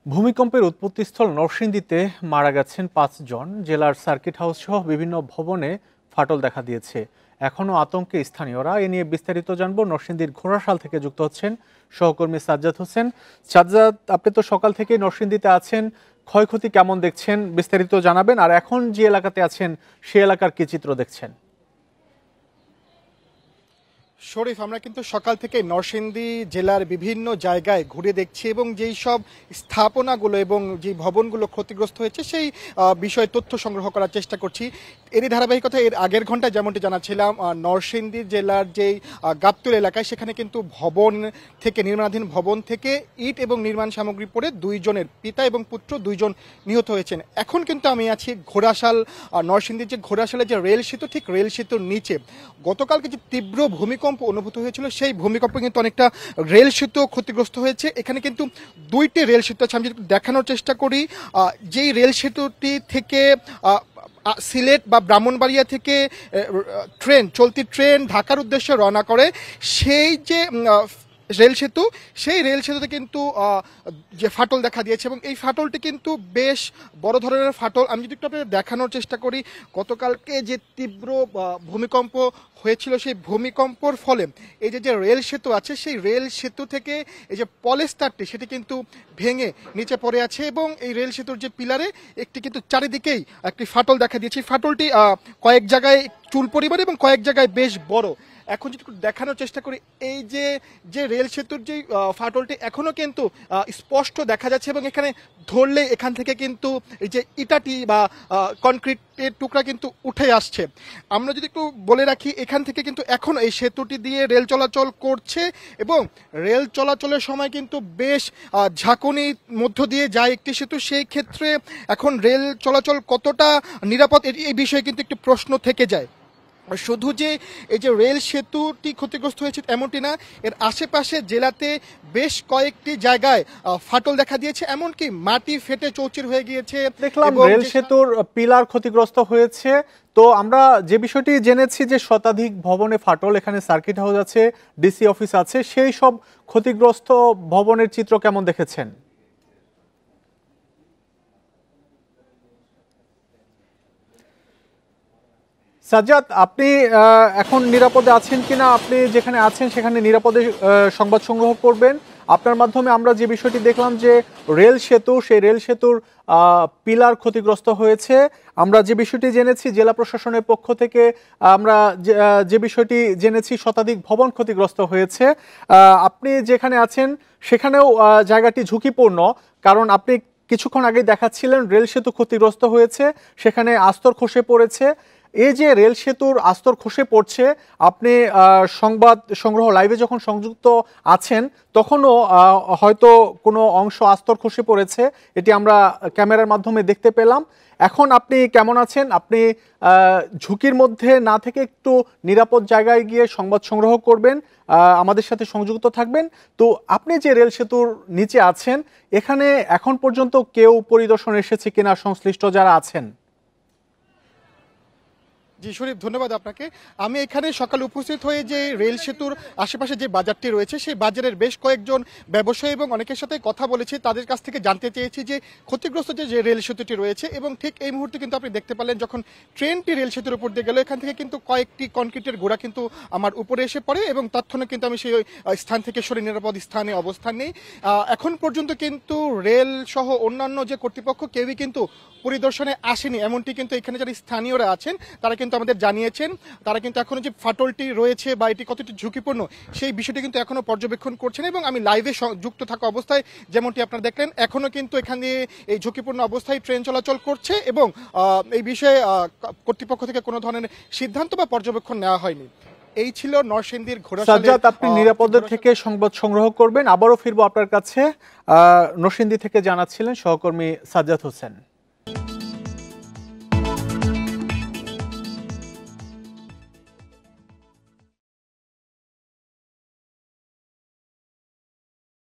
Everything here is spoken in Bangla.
ভূমিকম্পের উৎপত্তিস্থল নরসিংদীতে মারা গেছেন ৫ জন। জেলার সার্কিট হাউস সহ বিভিন্ন ভবনে ফাটল দেখা দিয়েছে। এখনও আতঙ্কে স্থানীয়রা। এ নিয়ে বিস্তারিত জানবো। নরসিংদীর ঘোড়াশাল থেকে যুক্ত হচ্ছেন সহকর্মী সাজ্জাদ হোসেন। সাজ্জাদ, আপনি তো সকাল থেকেই নরসিংদীতে আছেন, ক্ষয়ক্ষতি কেমন দেখছেন বিস্তারিত জানাবেন, আর এখন যে এলাকাতে আছেন সে এলাকার কি চিত্র দেখছেন? শরীফ, আমরা কিন্তু সকাল থেকে নরসিংদী জেলার বিভিন্ন জায়গায় ঘুরে দেখছি এবং যেই সব স্থাপনাগুলো এবং যে ভবনগুলো ক্ষতিগ্রস্ত হয়েছে সেই বিষয়ে তথ্য সংগ্রহ করার চেষ্টা করছি। এরই ধারাবাহিকতা এর আগের ঘন্টায় যেমনটি জানাচ্ছিলাম, নরসিংদী জেলার যেই গাবতুল এলাকায় সেখানে কিন্তু নির্মাণাধীন ভবন থেকে ইট এবং নির্মাণ সামগ্রী পড়ে দুইজনের পিতা এবং পুত্র দুইজন নিহত হয়েছেন। এখন কিন্তু আমি আছি ঘোড়াশাল, নরসিংদীর যে ঘোড়াশালের যে রেল সেতু, ঠিক রেল সেতুর নিচে গতকালকে যে তীব্র ভূমিকম্প অনুভূত হয়েছিল সেই ভূমিকম্পে কিন্তু অনেকটা রেল সেতু ক্ষতিগ্রস্ত হয়েছে। এখানে কিন্তু দুইটি রেল সেতু আছে। আমি যদি দেখানোর চেষ্টা করি, যেই রেল সেতুটি থেকে সিলেট বা ব্রাহ্মণবাড়িয়া থেকে চলতি ট্রেন ঢাকার উদ্দেশ্যে রওনা করে, সেই যে রেল সেতু, সেই রেল সেতুতে কিন্তু যে ফাটল দেখা দিয়েছে এবং এই ফাটলটি কিন্তু বেশ বড় ধরনের ফাটল। আমি যদি একটু আপনাদের দেখানোর চেষ্টা করি, গতকালকে যে তীব্র ভূমিকম্প হয়েছিল সেই ভূমিকম্পর ফলে এই যে রেল সেতু আছে, সেই রেল সেতু থেকে এই যে পলেস্তারটি সেটি কিন্তু ভেঙে নিচে পড়ে আছে এবং এই রেল সেতুর যে পিলারে একটি কিন্তু চারিদিকেই একটি ফাটল দেখা দিয়েছে। ফাটলটি কয়েক জায়গায় চুল পরিমাণ এবং কয়েক জায়গায় বেশ বড়। এখন যদি দেখানোর চেষ্টা করি, এই যে রেল সেতুর যে ফাটলটি এখনো কিন্তু স্পষ্ট দেখা যাচ্ছে এবং এখানে ধরলে এখান থেকে কিন্তু এই যে ইটাটি বা কনক্রিটের টুকরা কিন্তু উঠে আসছে। আমরা যদি একটু বলে রাখি, এখান থেকে কিন্তু এখন এই সেতুটি দিয়ে রেল চলাচল করছে এবং রেল চলাচলের সময় কিন্তু বেশ ঝাঁকুনির মধ্য দিয়ে যায় একটি সেতু। সেই ক্ষেত্রে এখন রেল চলাচল কতটা নিরাপদ এই বিষয়ে কিন্তু একটি প্রশ্ন থেকে যায়। শুধু যে এই যে রেল সেতুটি ক্ষতিগ্রস্ত হয়েছে এমনটি না, এর আশেপাশে জেলাতে বেশ কয়েকটি জায়গায় ফাটল দেখা দিয়েছে, এমনকি মাটি ফেটে চৌচির হয়ে গিয়েছে। দেখলাম রেল সেতুর পিলার ক্ষতিগ্রস্ত হয়েছে। তো আমরা যে বিষয়টি জেনেছি যে শতাধিক ভবনে ফাটল, এখানে সার্কিট হাউস আছে, ডিসি অফিস আছে, সেই সব ক্ষতিগ্রস্ত ভবনের চিত্র কেমন দেখেছেন? সাজ্জাদ, আপনি এখন নিরাপদে আছেন কিনা? আপনি যেখানে আছেন সেখানে নিরাপদে সংবাদ সংগ্রহ করবেন। আপনার মাধ্যমে আমরা যে বিষয়টি দেখলাম যে রেল সেতু, সেই রেল সেতুর পিলার ক্ষতিগ্রস্ত হয়েছে। আমরা যে বিষয়টি জেনেছি জেলা প্রশাসনের পক্ষ থেকে, আমরা যে বিষয়টি জেনেছি শতাধিক ভবন ক্ষতিগ্রস্ত হয়েছে। আপনি যেখানে আছেন সেখানেও জায়গাটি ঝুঁকিপূর্ণ, কারণ আপনি কিছুক্ষণ আগে দেখাচ্ছিলেন রেল সেতু ক্ষতিগ্রস্ত হয়েছে, সেখানে আস্তর খসে পড়েছে। এই যে রেল সেতুর আস্তর খসে পড়ছে, আপনি সংবাদ সংগ্রহ লাইভে যখন সংযুক্ত আছেন তখনও হয়তো কোনো অংশ আস্তর খসে পড়েছে, এটি আমরা ক্যামেরার মাধ্যমে দেখতে পেলাম। এখন আপনি কেমন আছেন? আপনি ঝুঁকির মধ্যে না থেকে একটু নিরাপদ জায়গায় গিয়ে সংবাদ সংগ্রহ করবেন, আমাদের সাথে সংযুক্ত থাকবেন। তো আপনি যে রেল সেতুর নিচে আছেন, এখানে এখন পর্যন্ত কেউ পরিদর্শন এসেছে কিনা সংশ্লিষ্ট যারা আছেন? জি শরীফ, ধন্যবাদ আপনাকে। আমি এখানে সকালে উপস্থিত হয়ে যে রেল সেতুর আশেপাশে যে বাজারটি রয়েছে সেই বাজারের বেশ কয়েকজন ব্যবসায়ী এবং অনেকের সাথে কথা বলেছি, তাদের কাছ থেকে জানতে চেয়েছি যে ক্ষতিগ্রস্ত যে রেল সেতুটি রয়েছে। এবং ঠিক এই মুহূর্তে কিন্তু আপনি দেখতে পেলেন যখন ট্রেনটি রেল সেতুর উপর দিয়ে গেল, এখান থেকে কিন্তু কয়েকটি কনক্রিটের গোড়া কিন্তু আমার উপরে এসে পড়ে এবং তৎক্ষণাৎ কিন্তু আমি সেই স্থান থেকে সরে নিরাপদ স্থানে অবস্থান নেই। এখন পর্যন্ত কিন্তু রেল সহ অন্যান্য যে কর্তৃপক্ষ কেউই কিন্তু পরিদর্শনে আসেনি, এমনটি কিন্তু এখানে যারা স্থানীয়রা আছেন তারা কিন্তু আমাদের জানিয়েছেন। তারা কিন্তু এখনো যে ফাটলটি রয়েছে বা এটি কতটি ঝুঁকিপূর্ণ সেই বিষয়টি কিন্তু এখনো পর্যবেক্ষণ করছেন এবং আমি লাইভে যুক্ত থাকা অবস্থায় যেমনটি আপনারা দেখলেন এখনো কিন্তু এখানে এই ঝুঁকিপূর্ণ অবস্থায় ট্রেন চলাচল করছে এবং এই বিষয়ে কর্তৃপক্ষ থেকে কোনো ধরনের সিদ্ধান্ত বা পর্যবেক্ষণ নেওয়া হয়নি। এই ছিল নরসিংদীর ঘোড়াশাল। সাজ্জাদ, আপনি নিরাপদে থেকে সংবাদ সংগ্রহ করবেন। আবারও ফিরবো আপনার কাছে। নরসিংদী থেকে জানাচ্ছিলেন সহকর্মী সাজ্জাদ হোসেন।